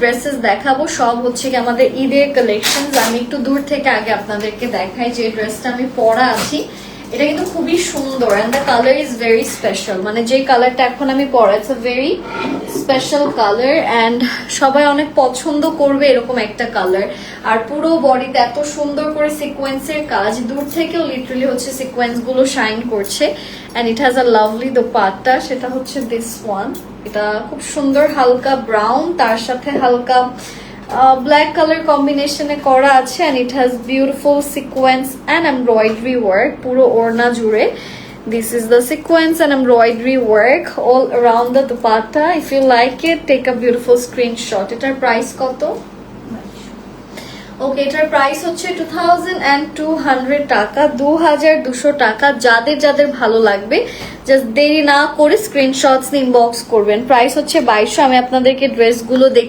Dresses দেখাবো সব হচ্ছে কি আমাদের ঈদের কালেকশন। আমি একটু দূর থেকে আগে আপনাদেরকে দেখাই যে ড্রেসটা আমি পরা আছি, এটা কিন্তু খুবই সুন্দর and the colour is very special. মানে যে কালারটা এখন আমি পরা, it's a very special colour and সবাই অনেক পছন্দ করবে এরকম একটা কালার। আর পুরো বডিতে এত সুন্দর করে সিকোয়েন্সের কাজ, দূর থেকেও লিটারালি হচ্ছে সিকোয়েন্স গুলো শাইন করছে and it has a lovely dupatta, সেটা হচ্ছে দিস ওয়ান। এটা খুব সুন্দর হালকা ব্রাউন, তার সাথে হালকা ব্ল্যাক কালার কম্বিনেশনে করা আছে and it has beautiful sequence and embroidery work পুরো ওড়না জুড়ে। This is the sequence and embroidery work all around the dupatta. If you like it, take a beautiful screenshot. এটার প্রাইস কত? ওকে, এটার প্রাইস হচ্ছে 2200 টাকা, 2200 টাকা। যাদের যাদের ভালো লাগবে জাস্ট দেরি না করে স্ক্রিনশটস ইনবক্স করবেন। প্রাইস হচ্ছে 2200। আমি আপনাদেরকে ড্রেসগুলো দেখি।